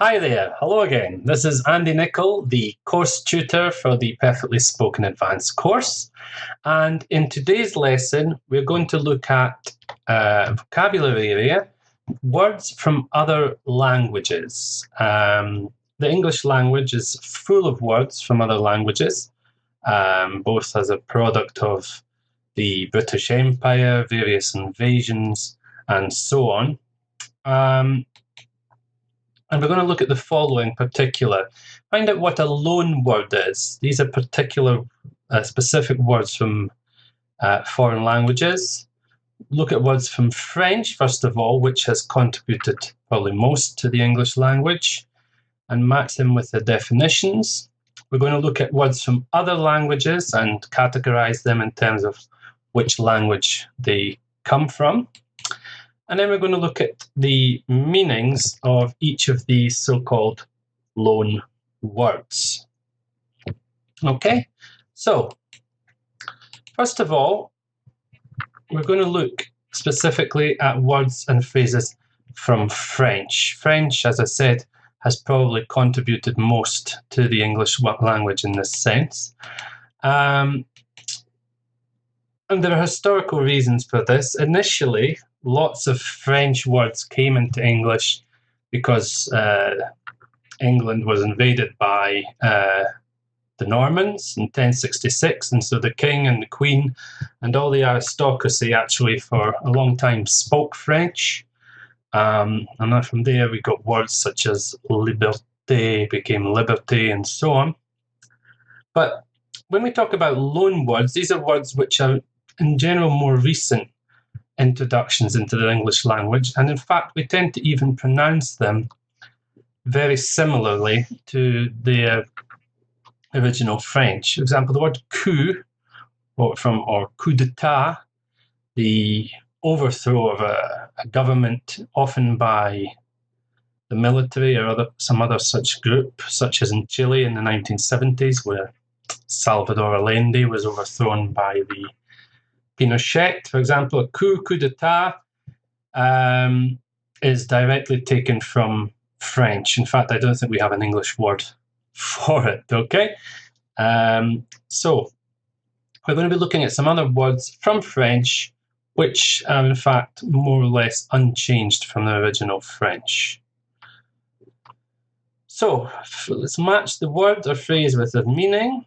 Hi there, hello again. This is Andy Nicol, the course tutor for the Perfectly Spoken Advanced course. And in today's lesson, we're going to look at vocabulary area, words from other languages. The English language is full of words from other languages, both as a product of the British Empire, various invasions, and so on. And we're going to look at the following particular. Find out what a loan word is. These are particular, specific words from foreign languages. Look at words from French, first of all, which has contributed probably most to the English language, and match them with the definitions. We're going to look at words from other languages and categorize them in terms of which language they come from. And then we're going to look at the meanings of each of these so-called loan words. Okay, so first of all, we're going to look specifically at words and phrases from French. French, as I said, has probably contributed most to the English language in this sense. And there are historical reasons for this. Initially, lots of French words came into English because England was invaded by the Normans in 1066, and so the king and the queen and all the aristocracy actually for a long time spoke French. And then from there we got words such as liberté became liberty and so on. But when we talk about loan words, these are words which are in general more recent introductions into the English language, and in fact we tend to even pronounce them very similarly to the original French. For example, the word coup, or coup d'état, the overthrow of a government, often by the military or some other such group, such as in Chile in the 1970s, where Salvador Allende was overthrown by the Pinochet, for example. A coup d'état, is directly taken from French. In fact, I don't think we have an English word for it, okay? So we're going to be looking at some other words from French, which are in fact more or less unchanged from the original French. So let's match the word or phrase with the meaning.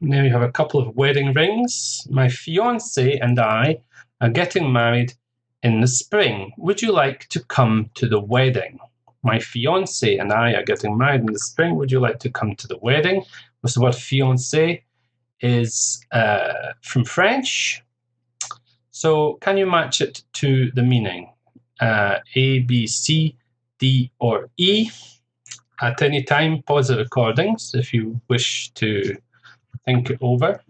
Now we have a couple of wedding rings. My fiancé and I are getting married in the spring. Would you like to come to the wedding? My fiancé and I are getting married in the spring. Would you like to come to the wedding? So the word fiancé is from French. So can you match it to the meaning? A, B, C, D, or E? At any time, pause the recordings if you wish to think it over.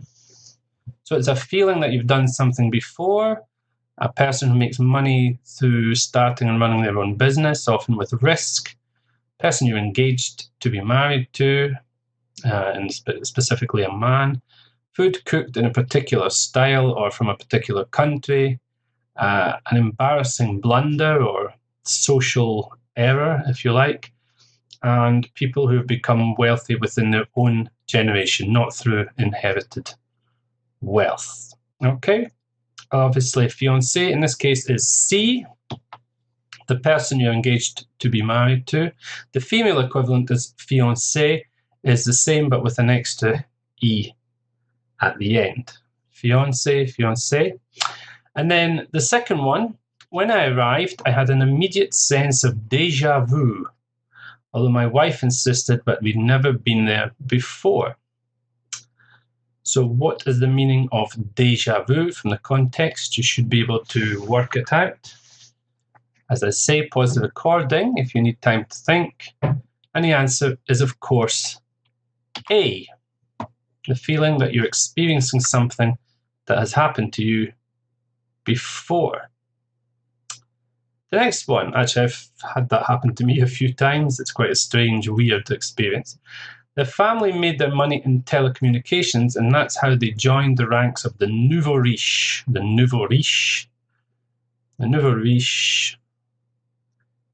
So it's a feeling that you've done something before, a person who makes money through starting and running their own business, often with risk, person you're engaged to be married to, and specifically a man, food cooked in a particular style or from a particular country, an embarrassing blunder or social error, if you like, and people who have become wealthy within their own generation, not through inherited wealth. Okay, obviously fiancé in this case is C, the person you're engaged to be married to. The female equivalent is fiancée, is the same but with an extra E at the end. Fiancé, fiancée. And then the second one, when I arrived, I had an immediate sense of déjà vu, although my wife insisted, but we'd never been there before. So what is the meaning of déjà vu? From the context, you should be able to work it out. As I say, pause the recording if you need time to think. And the answer is, of course, A. The feeling that you're experiencing something that has happened to you before. The next one, actually I've had that happen to me a few times. It's quite a strange, weird experience. The family made their money in telecommunications, and that's how they joined the ranks of the nouveau riche. The nouveau riche. The nouveau riche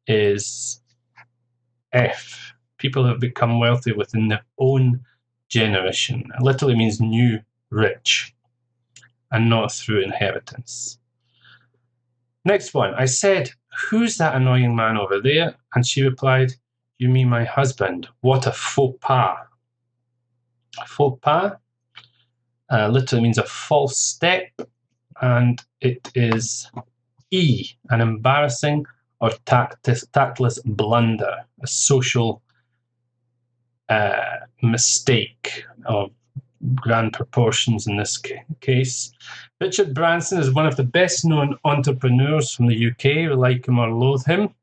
is F. People have become wealthy within their own generation. It literally means new rich and not through inheritance. Next one. I said, "Who's that annoying man over there?" And she replied, "You mean my husband. What a faux pas." A faux pas literally means a false step, and it is E, an embarrassing or tactless blunder, a social mistake of grand proportions in this case. Richard Branson is one of the best known entrepreneurs from the UK, like him or loathe him.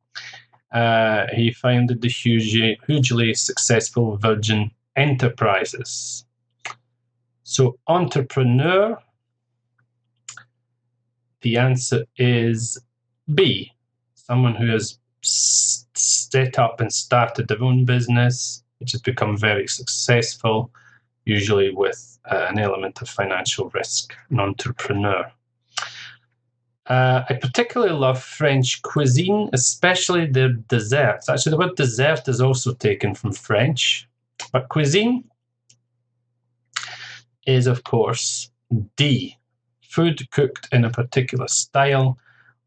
He founded the hugely successful Virgin Enterprises. So entrepreneur, the answer is B, someone who has set up and started their own business, which has become very successful, usually with an element of financial risk, an entrepreneur. I particularly love French cuisine, especially their desserts. Actually, the word dessert is also taken from French, but cuisine is, of course, D, food cooked in a particular style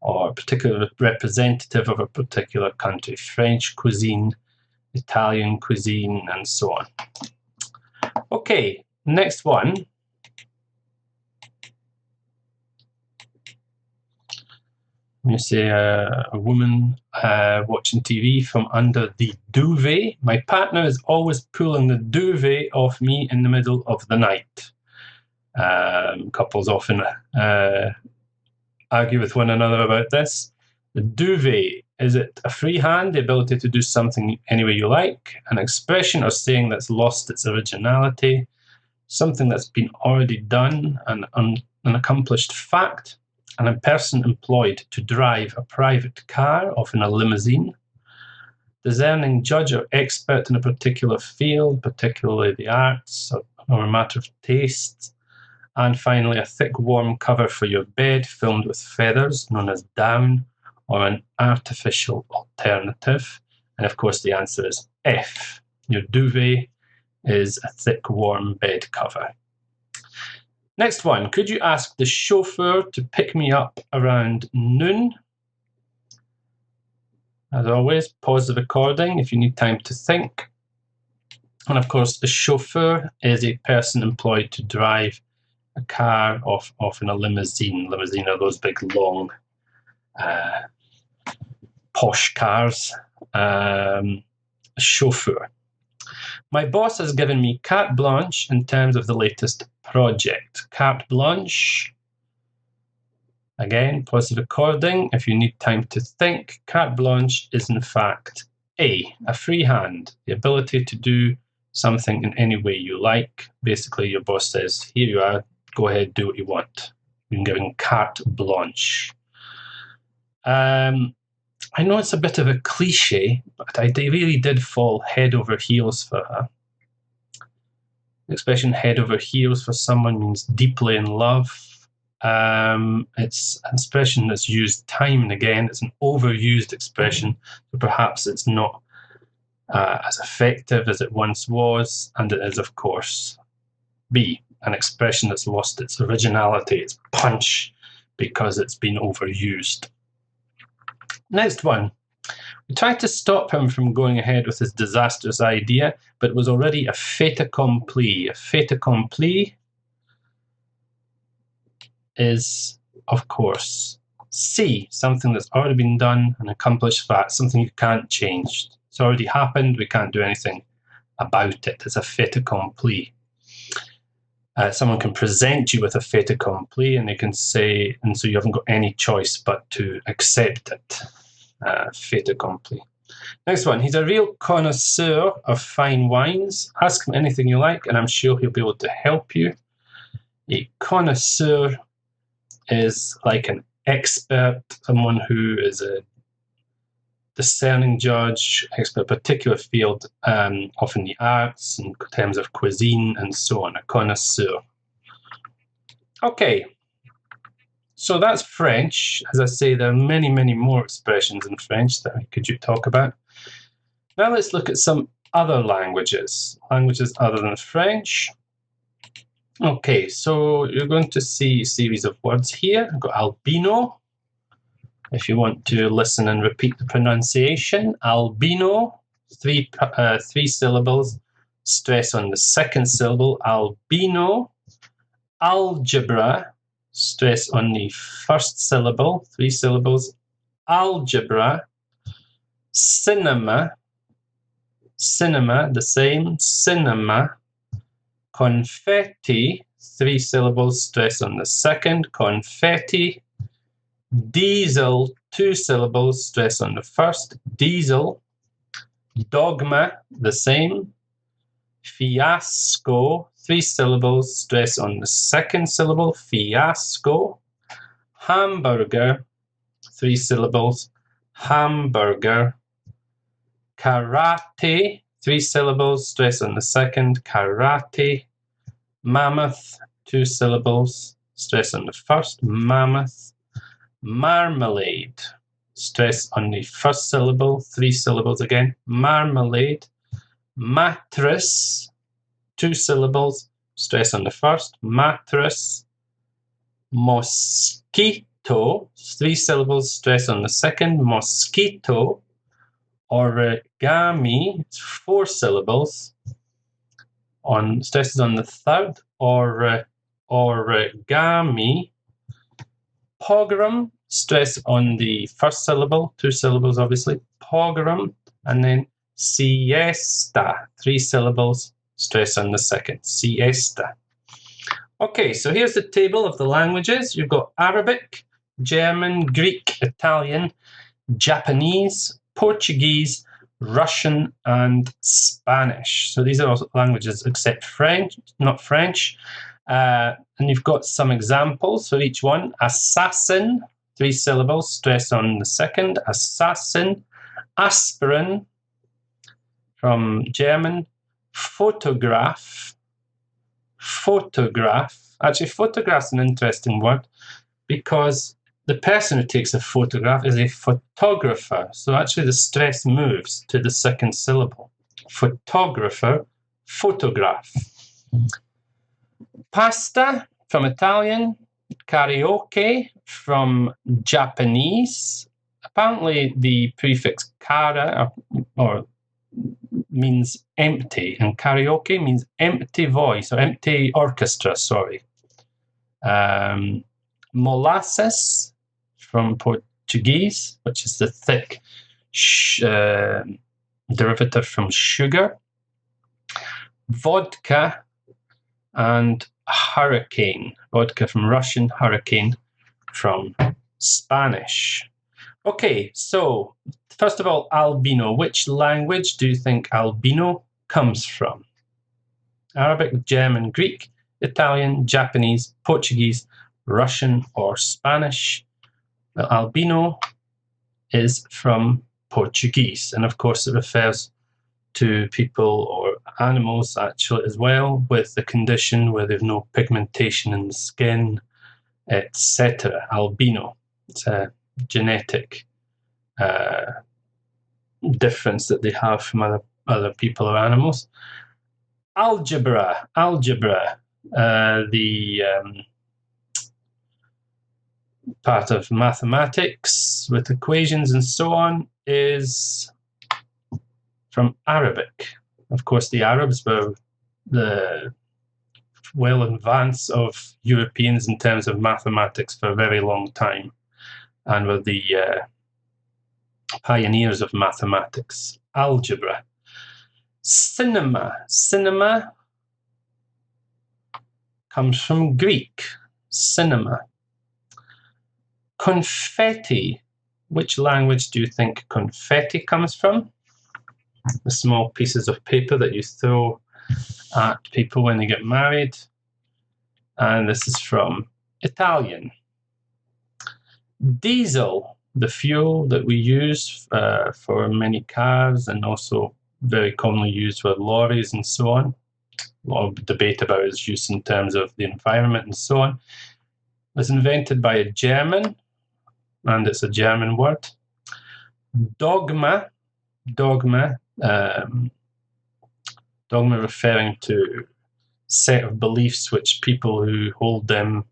or particular representative of a particular country. French cuisine, Italian cuisine, and so on. Okay, next one. You say a woman watching TV from under the duvet. My partner is always pulling the duvet off me in the middle of the night. Couples often argue with one another about this. The duvet, is it a free hand, the ability to do something any way you like, an expression or saying that's lost its originality, something that's been already done, an accomplished fact, and a person employed to drive a private car, often a limousine, discerning judge or expert in a particular field, particularly the arts or a matter of taste, and finally a thick warm cover for your bed filmed with feathers, known as down, or an artificial alternative. And of course the answer is F. Your duvet is a thick warm bed cover. Next one, could you ask the chauffeur to pick me up around noon? As always, pause the recording if you need time to think. And of course, the chauffeur is a person employed to drive a car, often a limousine. Limousine are those big, long, posh cars. Chauffeur. My boss has given me carte blanche in terms of the latest project. Carte blanche. Again, pause the recording if you need time to think. Carte blanche is in fact A, a free hand, the ability to do something in any way you like. Basically, your boss says, here you are, go ahead, do what you want. You're given carte blanche. I know it's a bit of a cliche, but I really did fall head over heels for her. The expression head over heels for someone means deeply in love. It's an expression that's used time and again. It's an overused expression, so perhaps it's not as effective as it once was, and it is, of course, B, an expression that's lost its originality, its punch, because it's been overused. Next one. We tried to stop him from going ahead with his disastrous idea, but it was already a fait accompli. A fait accompli is, of course, C, something that's already been done, an accomplished fact, something you can't change. It's already happened, we can't do anything about it. It's a fait accompli. Someone can present you with a fait accompli and they can say, and so you haven't got any choice but to accept it. Fait accompli. Next one, he's a real connoisseur of fine wines. Ask him anything you like and I'm sure he'll be able to help you. A connoisseur is like an expert, someone who is a discerning judge, expert in a particular field, often the arts, in terms of cuisine and so on, a connoisseur. Okay, so that's French. As I say, there are many, many more expressions in French that I could talk about. Now let's look at some other languages other than French. Okay, so you're going to see a series of words here. I've got albino. If you want to listen and repeat the pronunciation, albino, three syllables, stress on the second syllable, albino. Algebra, stress on the first syllable, 3 syllables, algebra. Cinema, the same, cinema. Confetti, 3 syllables, stress on the second, confetti. Diesel, 2 syllables, stress on the first, diesel. Dogma, the same. Fiasco, 3 syllables, stress on the second syllable, fiasco. Hamburger, 3 syllables, hamburger. Karate, 3 syllables, stress on the second, karate. Mammoth, 2 syllables, stress on the first, mammoth. Marmalade, stress on the first syllable, 3 syllables again, marmalade. Mattress, 2 syllables, stress on the first, mattress. Mosquito, 3 syllables, stress on the second, mosquito. Origami, 4 syllables, stresses on the third, origami. Pogrom, stress on the first syllable, 2 syllables obviously, pogrom. And then siesta, 3 syllables, stress on the second, siesta. Okay, so here's the table of the languages. You've got Arabic, German, Greek, Italian, Japanese, Portuguese, Russian, and Spanish. So these are all languages except French, not French. And you've got some examples for each one. Assassin, 3 syllables, stress on the second, assassin. Aspirin, from German. Photograph. Actually, photograph's an interesting word because the person who takes a photograph is a photographer. So actually the stress moves to the second syllable. Photographer, photograph. Pasta, from Italian. Karaoke, from Japanese. Apparently the prefix kara or means empty, and karaoke means empty voice or empty orchestra, sorry. Molasses, from Portuguese, which is the thick derivative from sugar. Vodka and hurricane. Vodka from Russian, hurricane from Spanish. Okay, so first of all, albino. Which language do you think albino comes from? Arabic, German, Greek, Italian, Japanese, Portuguese, Russian, or Spanish? Well, albino is from Portuguese, and of course it refers to people or animals actually as well with the condition where there's no pigmentation in the skin, etc. Albino. It's a genetic difference that they have from other people or animals. Algebra, the part of mathematics with equations and so on, is from Arabic. Of course, the Arabs were the well in advance of Europeans in terms of mathematics for a very long time, and were the pioneers of mathematics. Algebra. Cinema comes from Greek. Cinema. Confetti. Which language do you think confetti comes from? The small pieces of paper that you throw at people when they get married. And this is from Italian. Diesel, the fuel that we use for many cars and also very commonly used with lorries and so on. A lot of debate about its use in terms of the environment and so on. It was invented by a German, and it's a German word. Dogma, Dogma referring to set of beliefs which people who hold them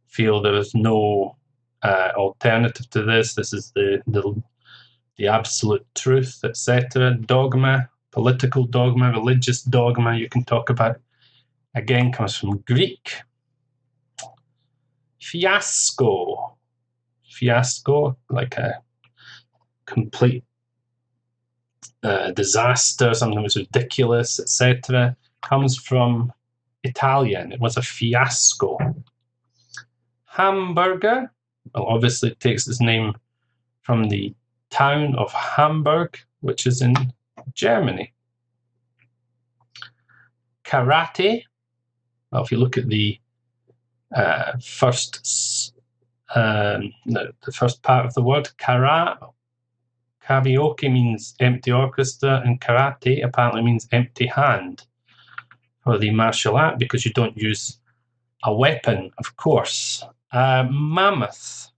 feel there is no alternative to this. This is the absolute truth, etc. Dogma, political dogma, religious dogma, you can talk about. Again, comes from Greek. Fiasco. Fiasco, like a complete disaster, something was ridiculous, etc., comes from Italian. It was a fiasco. Hamburger, well, obviously it takes its name from the town of Hamburg, which is in Germany. Karate, well, if you look at the first part of the word, karaoke means empty orchestra, and karate apparently means empty hand for the martial art, because you don't use a weapon, of course. Mammoth.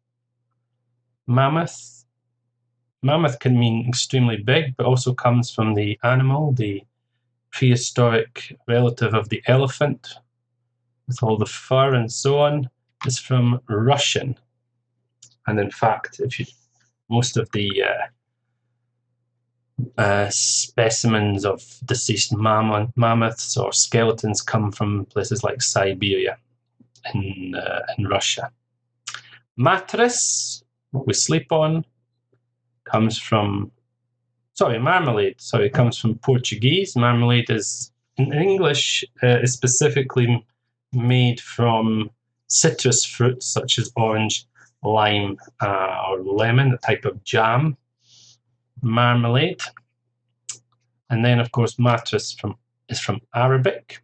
Mammoth can mean extremely big, but also comes from the animal, the prehistoric relative of the elephant, with all the fur and so on. Is from Russian. And in fact, most of the specimens of deceased mammoths or skeletons come from places like Siberia in Russia. Mattress, what we sleep on, comes from marmalade. It comes from Portuguese. Marmalade is, in English, is specifically made from citrus fruits such as orange, lime, or lemon, a type of jam. Marmalade. And then, of course, mattress is from Arabic.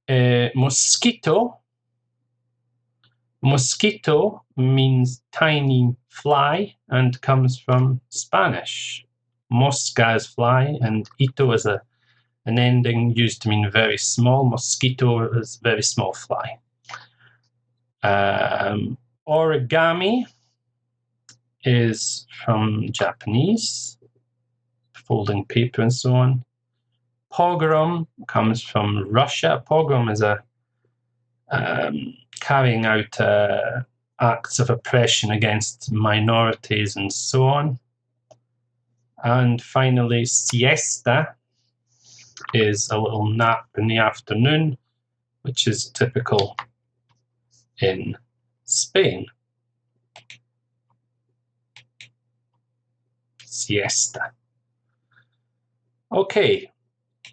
Mosquito. Mosquito means tiny fly and comes from Spanish. Mosca is fly, and ito is an ending used to mean very small. Mosquito is very small fly. Origami is from Japanese, folding paper and so on. Pogrom comes from Russia. Pogrom is a carrying out acts of oppression against minorities and so on. And finally, siesta is a little nap in the afternoon, which is typical in Spain. Siesta. Okay,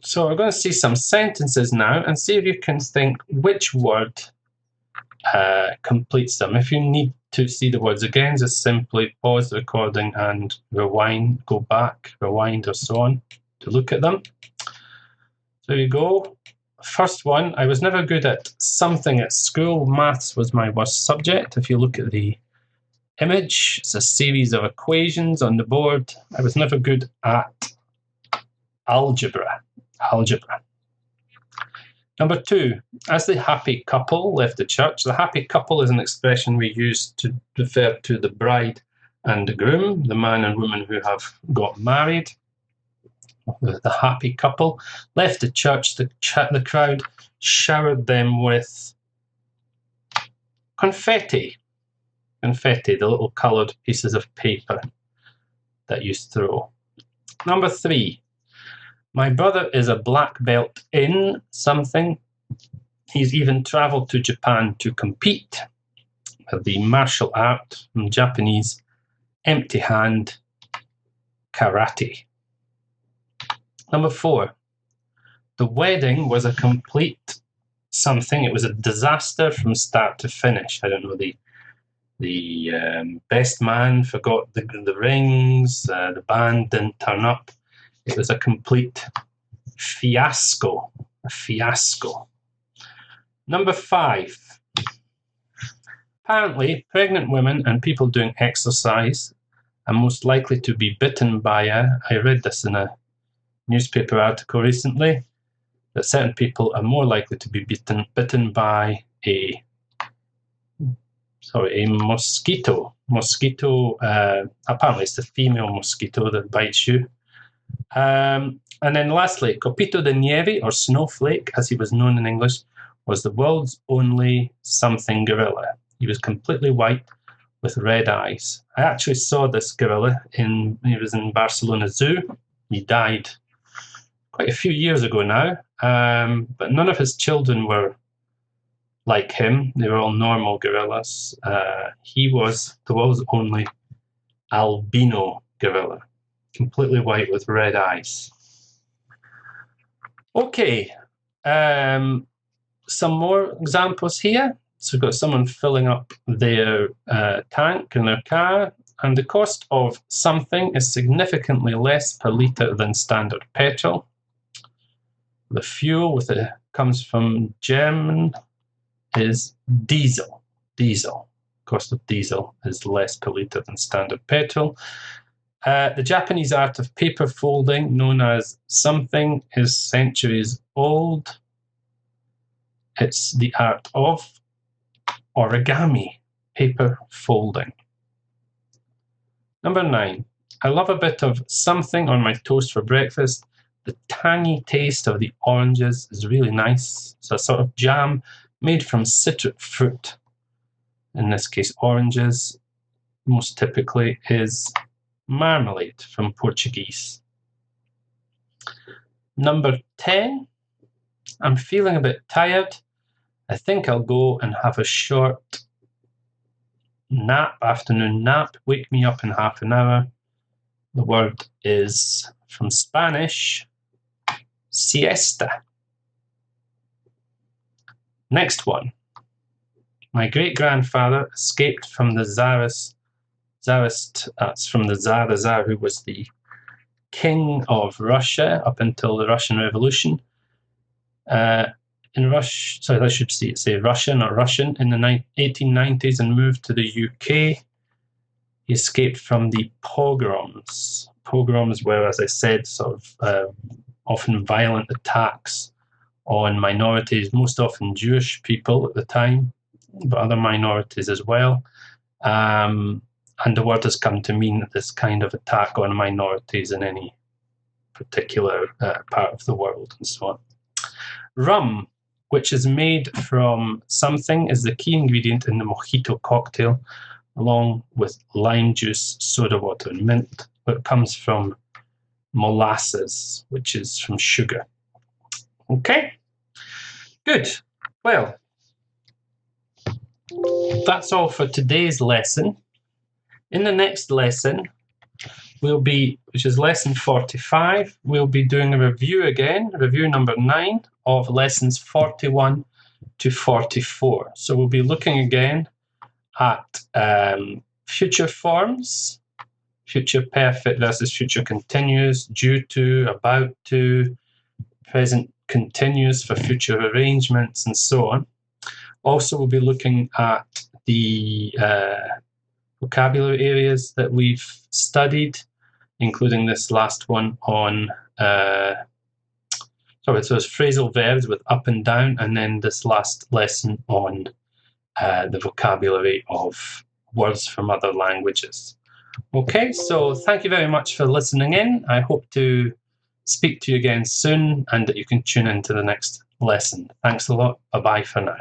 so we're going to see some sentences now and see if you can think which word completes them. If you need to see the words again, just simply pause the recording and rewind, go back, rewind, or so on to look at them. So you go. First one, I was never good at something at school. Maths was my worst subject. If you look at the image, it's a series of equations on the board. I was never good at algebra. Number 2, as the happy couple left the church. The happy couple is an expression we use to refer to the bride and the groom, the man and woman who have got married. The happy couple left the church. The crowd showered them with confetti. Confetti, the little coloured pieces of paper that you throw. Number 3, my brother is a black belt in something. He's even travelled to Japan to compete. The martial art, in Japanese, empty hand, karate. Number 4, the wedding was a complete something. It was a disaster from start to finish. I don't know, the best man forgot the rings, the band didn't turn up. It was a complete fiasco. A fiasco. Number 5. Apparently, pregnant women and people doing exercise are most likely to be bitten by I read this in a newspaper article recently, that certain people are more likely to be bitten by a mosquito. Apparently it's the female mosquito that bites you. And then lastly, Copito de Nieve, or Snowflake, as he was known in English, was the world's only something gorilla. He was completely white with red eyes. I actually saw this gorilla he was in Barcelona Zoo. He died quite a few years ago now, but none of his children were like him. They were all normal gorillas. He was the world's only albino gorilla, completely white with red eyes. Okay, some more examples here. So we've got someone filling up their tank in their car, and the cost of something is significantly less per litre than standard petrol. The fuel comes from German is diesel. Diesel. Cost of diesel is less per litre than standard petrol. The Japanese art of paper folding, known as something, is centuries old. It's the art of origami, paper folding. Number 9. I love a bit of something on my toast for breakfast. The tangy taste of the oranges is really nice. It's a sort of jam made from citric fruit. In this case, oranges. Most typically is marmalade from Portuguese. Number 10. I'm feeling a bit tired. I think I'll go and have a short afternoon nap. Wake me up in half an hour. The word is from Spanish, siesta. Next one. My great-grandfather escaped from the Tsarist, that's from the Tsar, who was the king of Russia up until the Russian Revolution. In the 1890s and moved to the UK. He escaped from the pogroms. Pogroms were, as I said, sort of often violent attacks on minorities, most often Jewish people at the time, but other minorities as well. And the word has come to mean this kind of attack on minorities in any particular part of the world and so on. Rum, which is made from something, is the key ingredient in the mojito cocktail, along with lime juice, soda water, and mint. But it comes from molasses, which is from sugar. Okay, good. Well, that's all for today's lesson. In the next lesson, which is lesson 45, we'll be doing a review again, review number 9 of lessons 41 to 44. So we'll be looking again at future forms, future perfect versus future continuous, due to, about to, present continuous for future arrangements, and so on. Also, we'll be looking at the vocabulary areas that we've studied, including this last one on, so it's phrasal verbs with up and down, and then this last lesson on the vocabulary of words from other languages. Okay, so thank you very much for listening in. I hope to speak to you again soon and that you can tune into the next lesson. Thanks a lot. Bye-bye for now.